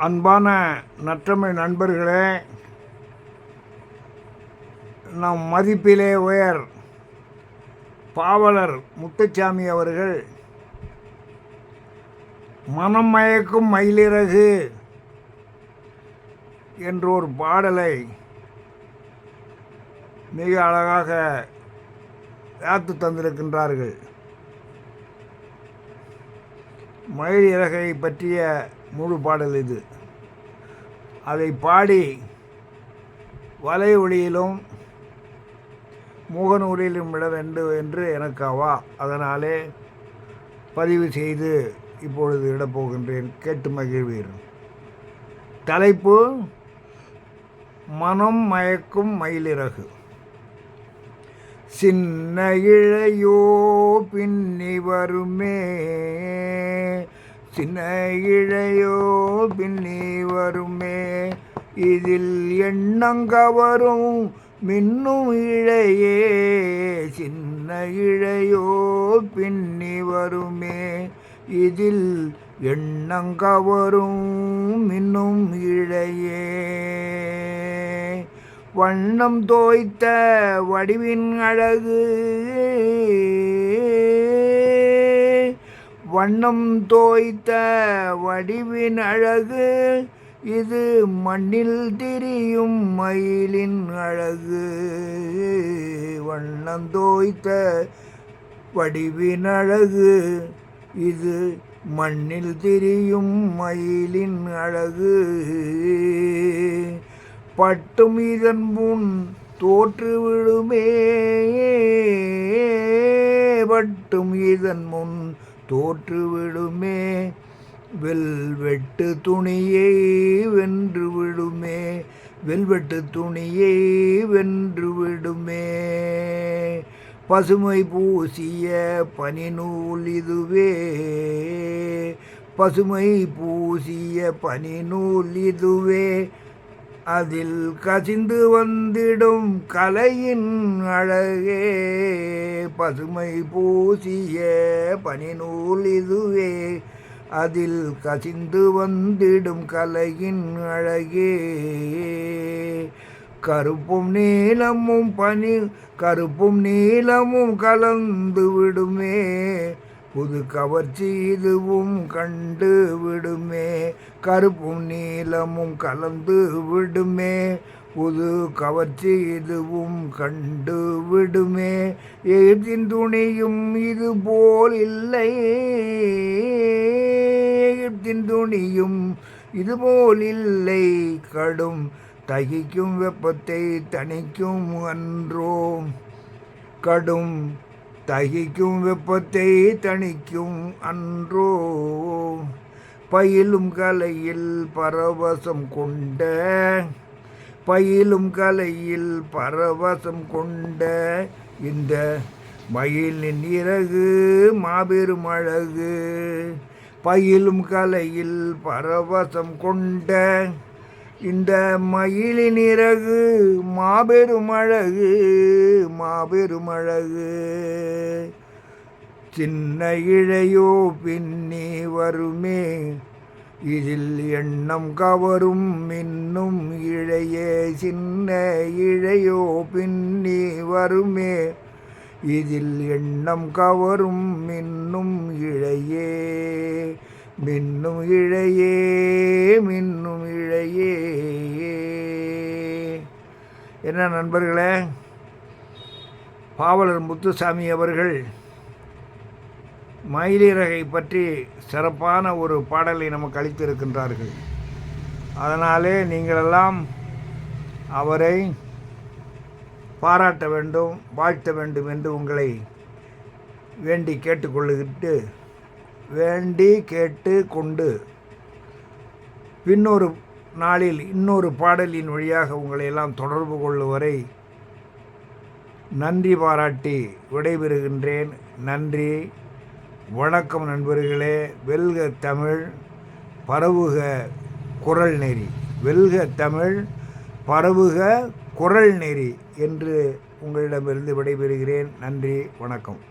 அன்பான நற்றமிழ் நண்பர்களே, நம் மதிப்பிலே உயர் பாவலர் முத்துச்சாமி அவர்கள் மனம் மயக்கும் மயிலிறகு என்ற ஒரு பாடலை மிக அழகாக யாத்து தந்திருக்கின்றார்கள். மயில் இறகை பற்றிய முழு பாடல் இது. அதை பாடி வலை ஒளியிலும் முகநூலிலும் விட வேண்டும் என்று எனக்கு அவா. அதனாலே பதிவு செய்து இப்பொழுது இடப்போகின்றேன். கேட்டு மகிழ்வீர். தலைப்பு: மனம் மயக்கும் மயிலிறகு. சின்ன இழையோ பின்னி வருமே, சின்ன இழையோ பின்னி வருமே, இதில் எண்ணங்கவரும் மின்னும் இழையே, சின்ன இழையோ பின்னி வருமே, இதில் எண்ணங்கவரும் மின்னும் இழையே, வண்ணம் தோய்த்த வடிவின் அழகு, வண்ணம் தோய்த்த வடிவின் அழகு, இது மண்ணில் திரியும் மயிலின் அழகு, வண்ணம் தோய்த்த வடிவின் அழகு, இது மண்ணில் திரியும் மயிலின் அழகு, பட்டும் இதன் முன் தோற்றுவிடுமே, பட்டும் இதன் முன் தோற்றுவிடுமே, வெல்வெட்டு துணியை வென்று விடுமே, வெல்வெட்டு துணியை வென்று விடுமே, பசுமை பூசிய பனிநூல் இதுவே, பசுமை பூசிய பனிநூல் இதுவே, அதில் கசிந்து வந்திடும் கலையின் அழகே, பசுமை பூசிய பனிநூல் இதுவே, அதில் கசிந்து வந்திடும் கலையின் அழகே, கருப்பும் நீலமும் கருப்பும் நீலமும் கலந்து விடுமே, புது கவர்ச்சி இதுவும் கண்டு விடுமே, கருப்பும் நீலமும் கலந்து விடுமே, புது கவர்ச்சி இதுவும் கண்டு விடுமே, எகிப்தின் துணியும் இது போல் இல்லை, எகிப்தின் துணியும் இதுபோல் இல்லை, கடும் தகிக்கும் வெப்பத்தை தணிக்கும் அன்றோ, கடும் தகிக்கும் வெப்பத்தை தணிக்கும் அன்றோ, பயிலும் கலையில் பரவசம் கொண்ட, பயிலும் கலையில் பரவசம் கொண்ட இந்த மயிலின் இறகு மாபெரும் அழகு, பயிலும் கலையில் பரவசம் கொண்ட இந்த மயிலின் இறகு மாபெரும் அழகு, மாபெரும் அழகு, சின்ன இழையோ பின்னி வருமே, இதில் எண்ணம் கவரும் மின்னும் இழையே, சின்ன இழையோ பின்னி வருமே, இதில் எண்ணம் கவரும் மின்னும் இழையே, மின்னும் இழையே, மின்னும் இழையே. என்ன நண்பர்களே, பாவலர் முத்துசாமி அவர்கள் மயிலிறகை பற்றி சிறப்பான ஒரு பாடலை நமக்கு அளித்திருக்கின்றார்கள். அதனாலே நீங்களெல்லாம் அவரை பாராட்ட வேண்டும், வாழ்த்த வேண்டும் என்று உங்களை வேண்டி கேட்டுக்கொள்ளுகிட்டு, வேண்டி கேட்டு கொண்டு பின்னொரு நாளில் இன்னொரு பாடலின் வழியாக உங்களை எல்லாம் தொடர்பு கொள்ளும் வரை நன்றி பாராட்டி விடைபெறுகின்றேன். நன்றி, வணக்கம் நண்பர்களே. வெல்க தமிழ், பரவுக குரல் நெறி, வெல்க தமிழ், பரவுக குரல் நெறி என்று உங்களிடமிருந்து விடைபெறுகிறேன். நன்றி, வணக்கம்.